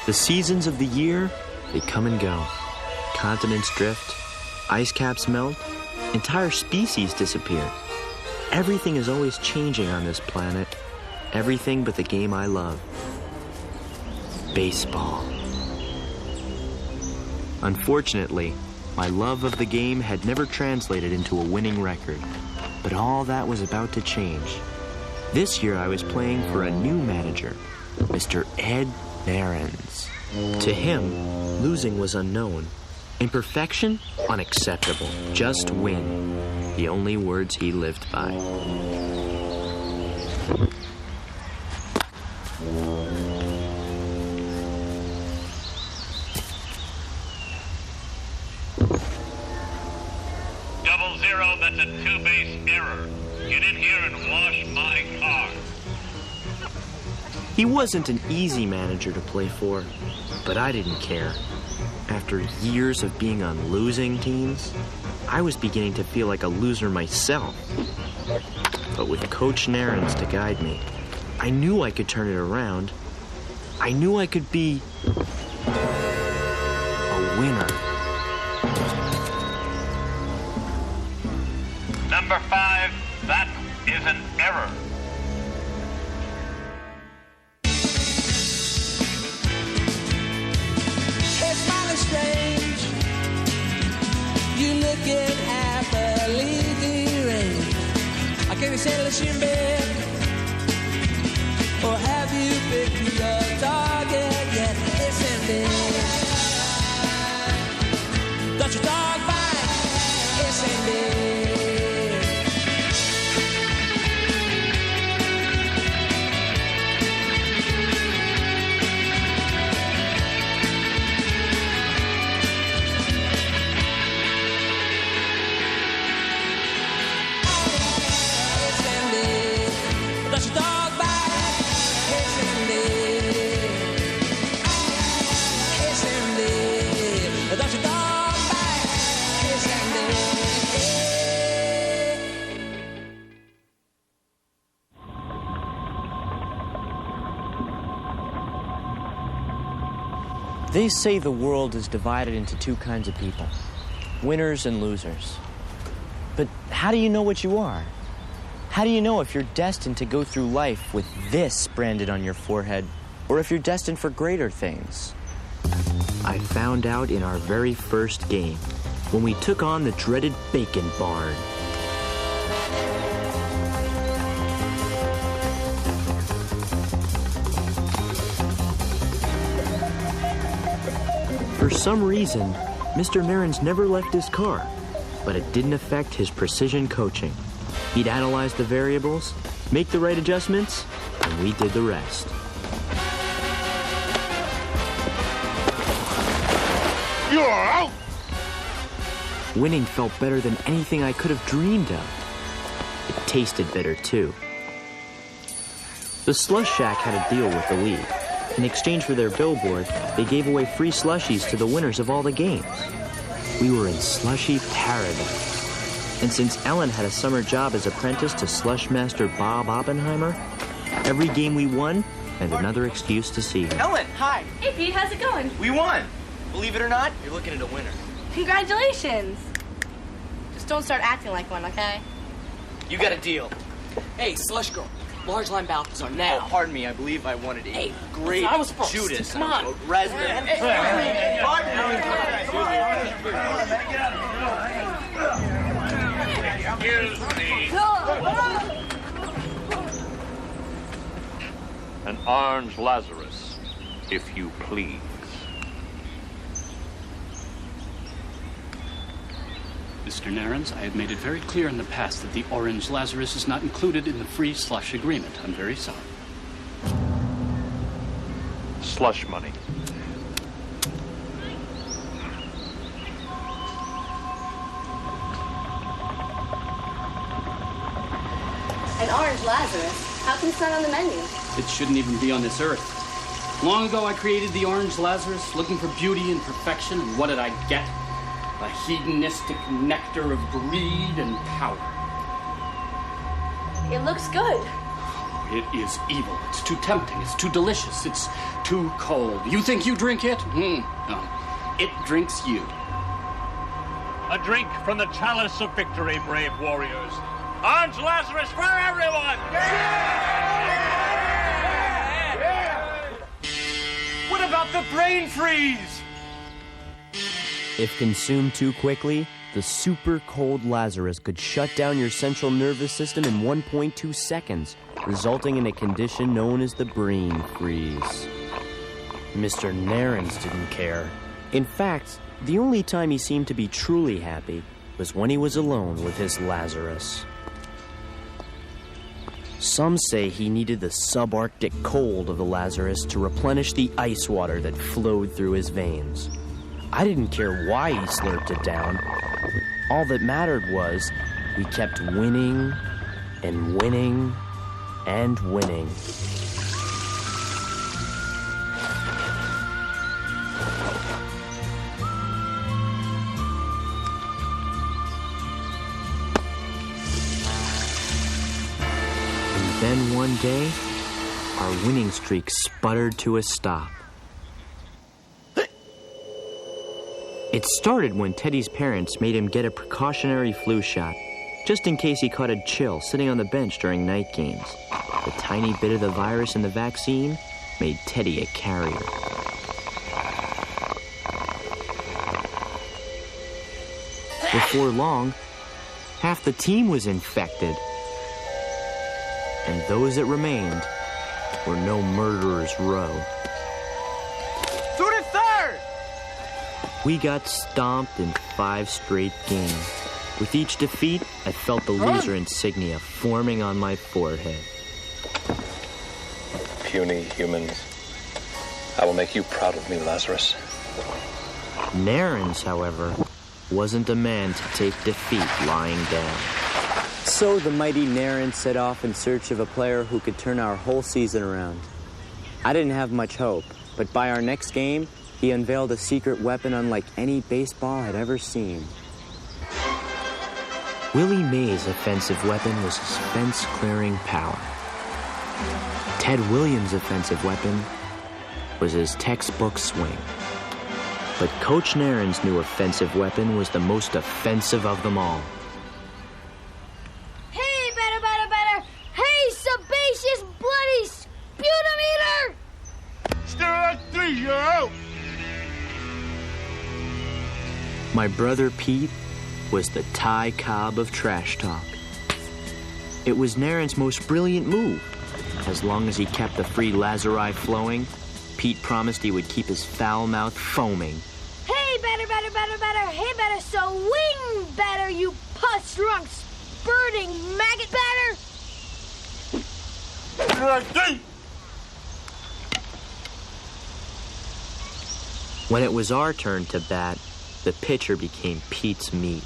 The seasons of the year, they come and go. Continents drift, ice caps melt, entire species disappear. Everything is always changing on this planet. Everything but the game I love. Baseball. Unfortunately, my love of the game had never translated into a winning record. But all that was about to change. This year I was playing for a new manager, Mr. Ed Behrens. To him, losing was unknown. Imperfection? Unacceptable. Just win. The only words he lived by. Double-0, that's a two-base error. Get in here and wash my car. He wasn't an easy manager to play for, but I didn't care. After years of being on losing teams, I was beginning to feel like a loser myself. But with Coach Narins to guide me, I knew I could turn it around. I knew I could be a winner. Number 5, that is an error. It's mighty strange. You looking at the leafy range. Can you settle a in bed? Or have you picked your target yet? It's in bed. Don't you dog bite? It's in bed. They say the world is divided into two kinds of people, winners and losers. But how do you know what you are? How do you know if you're destined to go through life with this branded on your forehead, or if you're destined for greater things? I found out in our very first game, when we took on the dreaded Bacon Barn. For some reason, Mr. Narins never left his car, but it didn't affect his precision coaching. He'd analyze the variables, make the right adjustments, and we did the rest. You're out! Winning felt better than anything I could have dreamed of. It tasted better, too. The Slush Shack had a deal with the league. In exchange for their billboard, they gave away free slushies to the winners of all the games. We were in slushy paradise. And since Ellen had a summer job as apprentice to slush master Bob Oppenheimer, every game we won and another excuse to see her. Ellen, hi. Hey, Pete, how's it going? We won. Believe it or not, you're looking at a winner. Congratulations. Just don't start acting like one, okay? You got a deal. Hey, Slush Girl. Large line Balthazar now. Oh, pardon me, I believe I wanted a Hey, great I was first. Judas. Come on. Raspberry. Excuse me. An orange Lazarus, if you please. Mr. Narins, I have made it very clear in the past that the Orange Lazarus is not included in the free slush agreement. I'm very sorry. Slush money. An orange Lazarus? How come it's not on the menu? It shouldn't even be on this earth. Long ago, I created the Orange Lazarus, looking for beauty and perfection, and what did I get? A hedonistic nectar of greed and power. It looks good. it is evil. It's too tempting. It's too delicious. It's too cold. You think you drink it? No. It drinks you. A drink from the chalice of victory, brave warriors. Orange Lazarus for everyone! What about the brain freeze? If consumed too quickly, the super cold Lazarus could shut down your central nervous system in 1.2 seconds, resulting in a condition known as the brain freeze. Mr. Narins didn't care. In fact, the only time he seemed to be truly happy was when he was alone with his Lazarus. Some say he needed the subarctic cold of the Lazarus to replenish the ice water that flowed through his veins. I didn't care why he slurped it down. All that mattered was we kept winning and winning and winning. And then one day, our winning streak sputtered to a stop. It started when Teddy's parents made him get a precautionary flu shot, just in case he caught a chill sitting on the bench during night games. The tiny bit of the virus in the vaccine made Teddy a carrier. Before long, half the team was infected. And those that remained were no murderer's row. To the third! We got stomped in 5 straight games. With each defeat, I felt the loser insignia forming on my forehead. Puny humans. I will make you proud of me, Lazarus. Narins, however, wasn't a man to take defeat lying down. So the mighty Narins set off in search of a player who could turn our whole season around. I didn't have much hope, but by our next game, he unveiled a secret weapon unlike any baseball had ever seen. Willie Mays' offensive weapon was his fence-clearing power. Ted Williams' offensive weapon was his textbook swing. But Coach Narins' new offensive weapon was the most offensive of them all. Hey, better! Hey, sebaceous bloody sputum eater! Still at 3, you're out! My brother Pete was the Ty Cobb of trash talk. It was Narins' most brilliant move. As long as he kept the free Lazari flowing, Pete promised he would keep his foul mouth foaming. Hey, better! Hey, better, so wing better, you pus-drunk, spurting maggot batter! When it was our turn to bat, the pitcher became Pete's meat.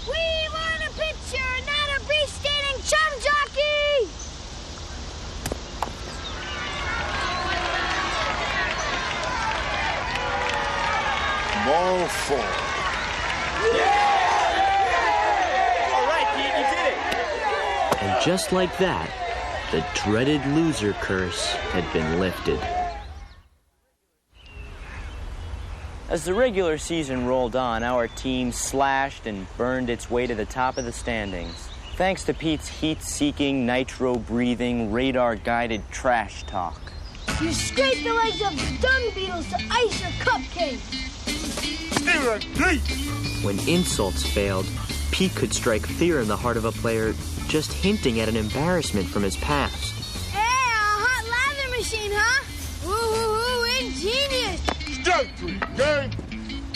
We want a pitcher, not a beast-eating chum jockey! Ball 4. All right, Pete, you did it! And just like that, the dreaded loser curse had been lifted. As the regular season rolled on, our team slashed and burned its way to the top of the standings. Thanks to Pete's heat-seeking, nitro-breathing, radar-guided trash talk. You scrape the legs of dung beetles to ice your cupcakes! When insults failed, Pete could strike fear in the heart of a player just hinting at an embarrassment from his past. Hey, a hot lather machine, huh? Woo, ingenious!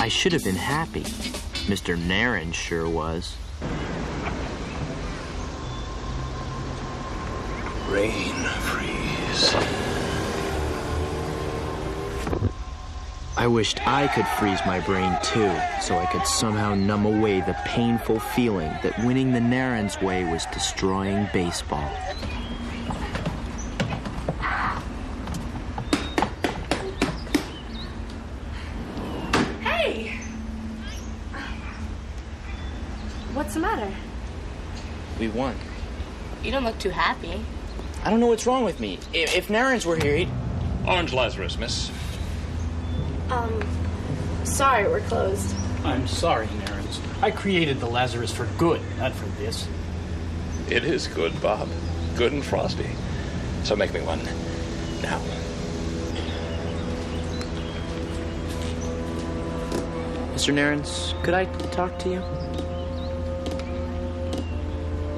I should have been happy. Mr. Narins sure was. Rain freeze. I wished I could freeze my brain too, so I could somehow numb away the painful feeling that winning the Narins way was destroying baseball. Hey! What's the matter? We won. You don't look too happy. I don't know what's wrong with me. If Narens were here, he'd... Orange Lazarus, miss. Sorry, we're closed. I'm sorry, Narens. I created the Lazarus for good, not for this. It is good, Bob. Good and frosty. So make me one. Now. Mr. Narens, could I talk to you?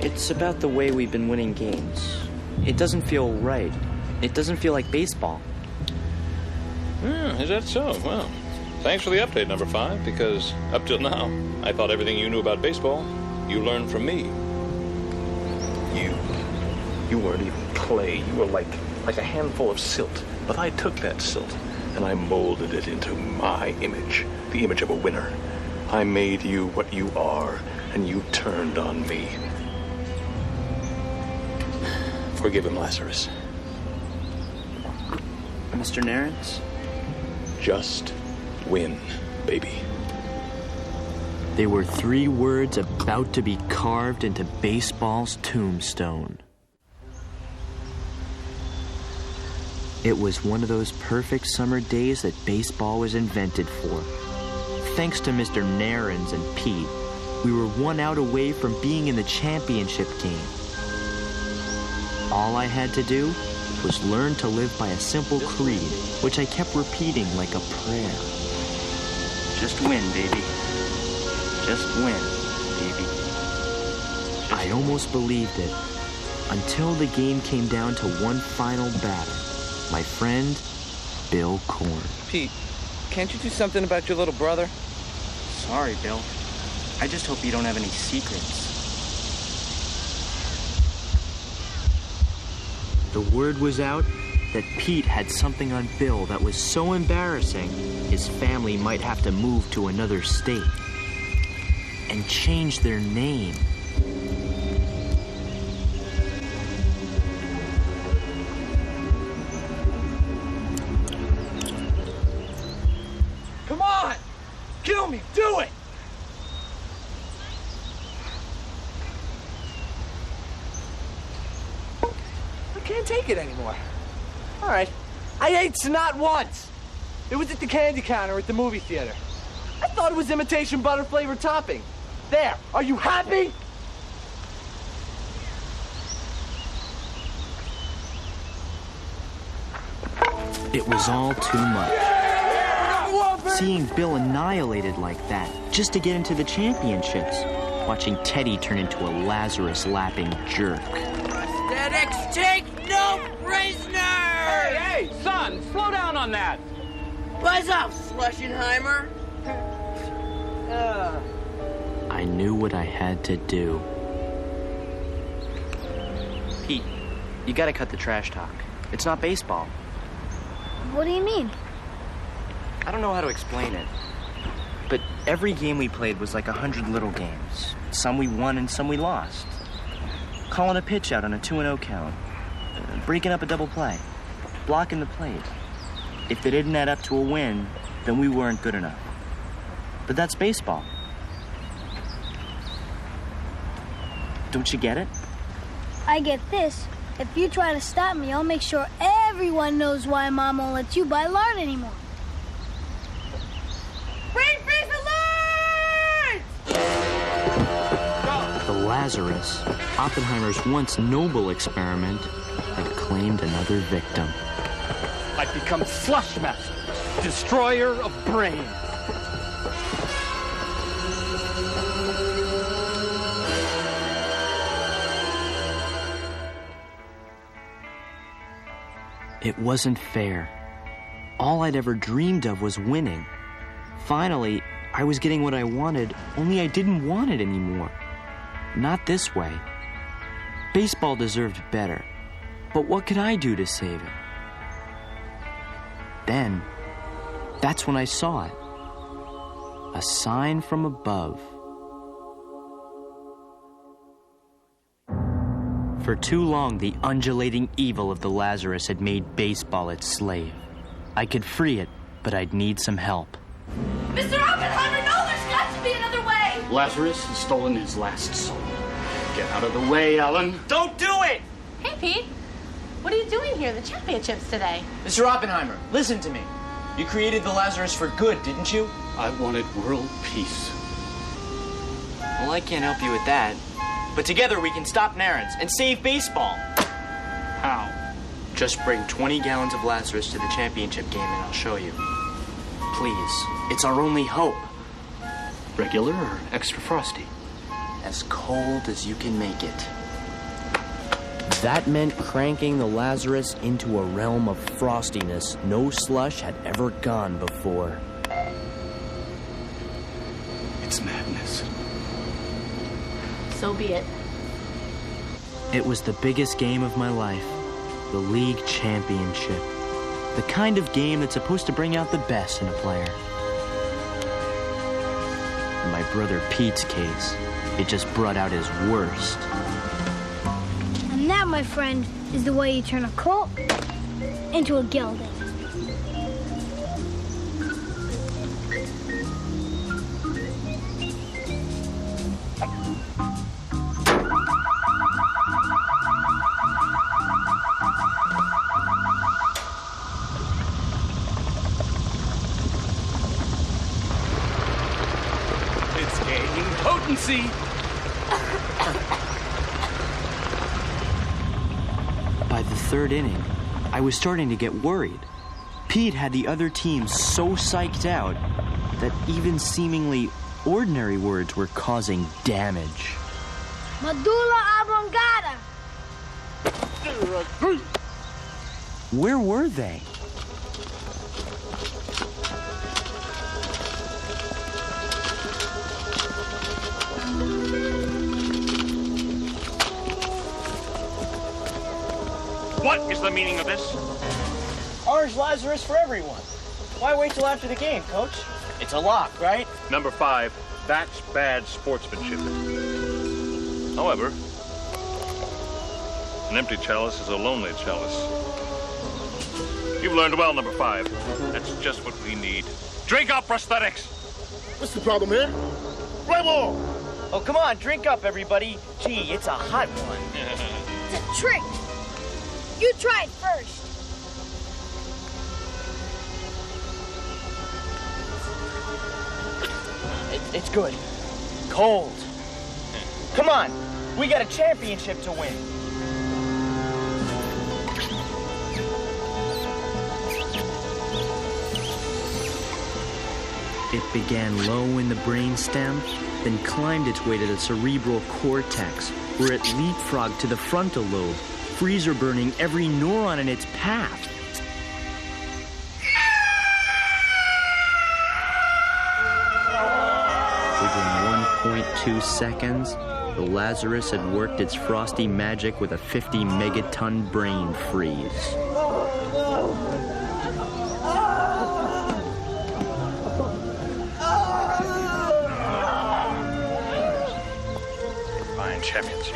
It's about the way we've been winning games. It doesn't feel right. It doesn't feel like baseball. Is that so? Well, thanks for the update, number 5, because up till now, I thought everything you knew about baseball, you learned from me. You weren't even clay. You were like a handful of silt. But I took that silt, and I molded it into my image, the image of a winner. I made you what you are, and you turned on me. Forgive him, Lazarus. Mr. Narens? Just win, baby. They were 3 words about to be carved into baseball's tombstone. It was one of those perfect summer days that baseball was invented for. Thanks to Mr. Narens and Pete, we were 1 out away from being in the championship game. All I had to do was learn to live by a simple creed, which I kept repeating like a prayer. Just win, baby. Just win, baby. I almost believed it, until the game came down to one final batter. My friend, Bill Korn. Pete, can't you do something about your little brother? Sorry, Bill. I just hope you don't have any secrets. The word was out that Pete had something on Bill that was so embarrassing, his family might have to move to another state and change their name. Come on! Kill me! Do it! I can't take it anymore. All right. I ate snot once. It was at the candy counter at the movie theater. I thought it was imitation butter flavored topping. There. Are you happy? It was all too much. Seeing Bill annihilated like that, just to get into the championships. Watching Teddy turn into a Lazarus-lapping jerk. Prosthetics take no prisoners! Hey, son, slow down on that. Buzz off, Schlussenheimer. I knew what I had to do. Pete, you gotta cut the trash talk. It's not baseball. What do you mean? I don't know how to explain it. But every game we played was like 100 little games. Some we won and some we lost. Calling a pitch out on a 2-0 count. Breaking up a double play. Blocking the plate. If it didn't add up to a win, then we weren't good enough. But that's baseball. Don't you get it? I get this. If you try to stop me, I'll make sure everyone knows why Mom won't let you buy lard anymore. Brain freeze alert! The Lazarus, Oppenheimer's once noble experiment, had claimed another victim. I've become Slushmaster, destroyer of brains. It wasn't fair. All I'd ever dreamed of was winning. Finally, I was getting what I wanted, only I didn't want it anymore. Not this way. Baseball deserved better. But what could I do to save it? Then, that's when I saw it. A sign from above. For too long, the undulating evil of the Lazarus had made baseball its slave. I could free it, but I'd need some help. Mr. Oppenheimer, no, there's got to be another way! Lazarus has stolen his last soul. Get out of the way, Ellen. Don't do it! Hey, Pete. What are you doing here? The championships today. Mr. Oppenheimer, listen to me. You created the Lazarus for good, didn't you? I wanted world peace. Well, I can't help you with that. But together we can stop Narens and save baseball. How? Just bring 20 gallons of Lazarus to the championship game and I'll show you. Please, it's our only hope. Regular or extra frosty? As cold as you can make it. That meant cranking the Lazarus into a realm of frostiness no slush had ever gone before. It's madness. So be it. It was the biggest game of my life, the league championship. The kind of game that's supposed to bring out the best in a player. In my brother Pete's case, it just brought out his worst. And that, my friend, is the way you turn a Colt into a gelding. It's gaining potency. By the third inning, I was starting to get worried. Pete had the other team so psyched out that even seemingly ordinary words were causing damage. Medulla oblongata. Where were they? What is the meaning of this? Orange Lazarus for everyone. Why wait till after the game, Coach? It's a lock, right? Number 5, that's bad sportsmanship. However, an empty chalice is a lonely chalice. You've learned well, number 5. That's just what we need. Drink up, prosthetics! What's the problem here? Play ball! Oh, come on, drink up, everybody. Gee, it's a hot one. It's a trick. You try it first. It's good. Cold. Come on, we got a championship to win. It began low in the brainstem, then climbed its way to the cerebral cortex, where it leapfrogged to the frontal lobe, freezer burning every neuron in its path. Within 1.2 seconds, the Lazarus had worked its frosty magic with a 50 megaton brain freeze. Fine champions.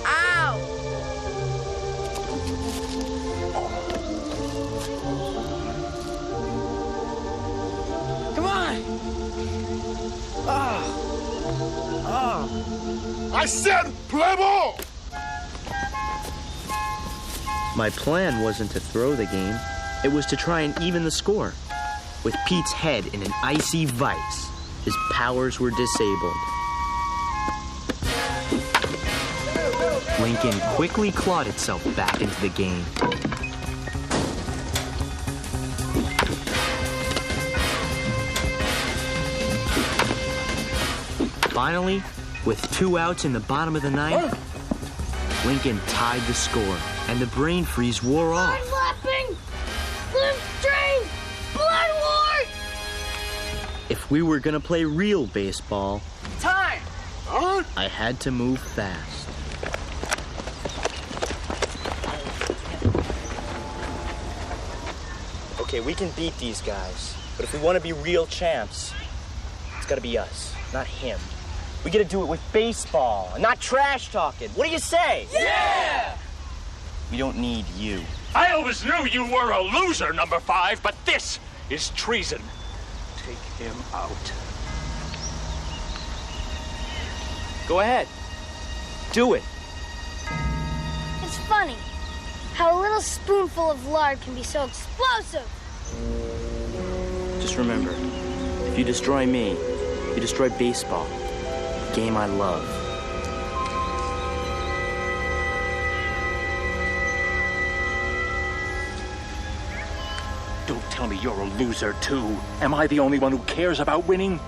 Ow! Come on! I said play ball! My plan wasn't to throw the game. It was to try and even the score. With Pete's head in an icy vice, his powers were disabled. Lincoln quickly clawed itself back into the game. Finally, with 2 outs in the bottom of the ninth, Lincoln tied the score, and the brain freeze wore off. I'm laughing! Lymph drain! Blood wart! If we were gonna play real baseball, Time! I had to move fast. Okay, we can beat these guys, but if we want to be real champs, it's gotta be us, not him. We gotta do it with baseball, not trash talking. What do you say? Yeah! We don't need you. I always knew you were a loser, number 5, but this is treason. Take him out. Go ahead. Do it. It's funny how a little spoonful of lard can be so explosive. Just remember, if you destroy me, you destroy baseball, the game I love. Don't tell me you're a loser, too. Am I the only one who cares about winning?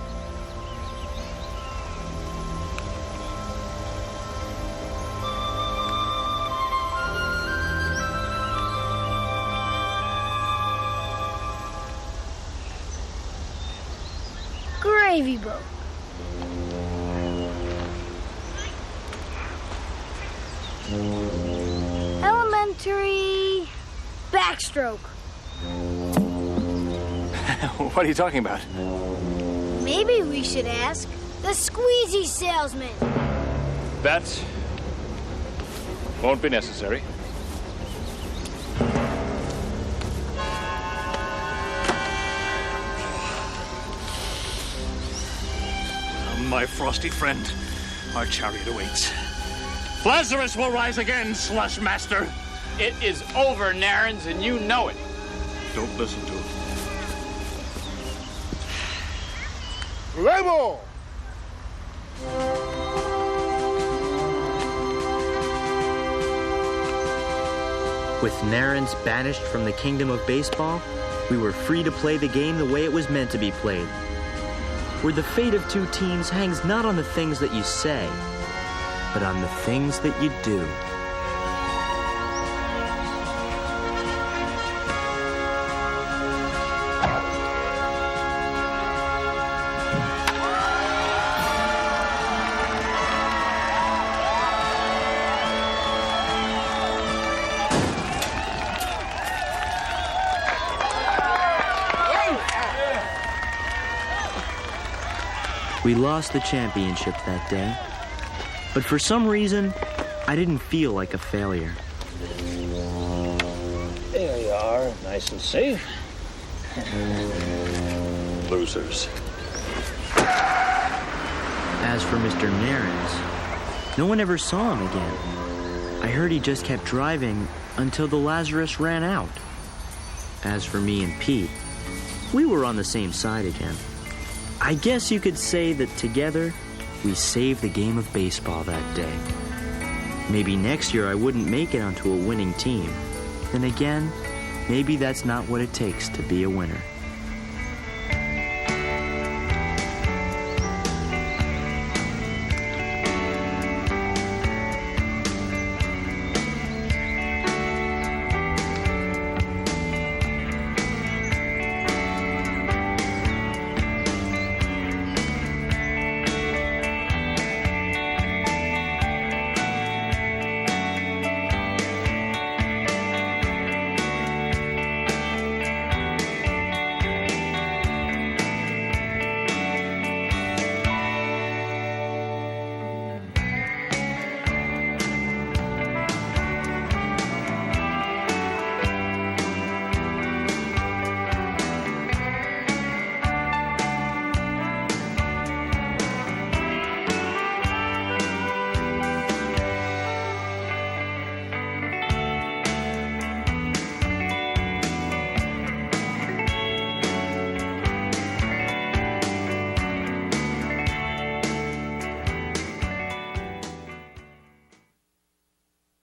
Gravy boat. Elementary backstroke. What are you talking about? Maybe we should ask the squeezy salesman. That won't be necessary. My frosty friend, our chariot awaits. Lazarus will rise again, Slush Master. It is over, Narins, and you know it. Don't listen to him. Play ball! With Narins banished from the kingdom of baseball, we were free to play the game the way it was meant to be played. Where the fate of two teams hangs not on the things that you say, but on the things that you do. We lost the championship that day, but for some reason, I didn't feel like a failure. There you are, nice and safe. Losers. As for Mr. Narins, no one ever saw him again. I heard he just kept driving until the Lazarus ran out. As for me and Pete, we were on the same side again. I guess you could say that together, we saved the game of baseball that day. Maybe next year I wouldn't make it onto a winning team. Then again, maybe that's not what it takes to be a winner.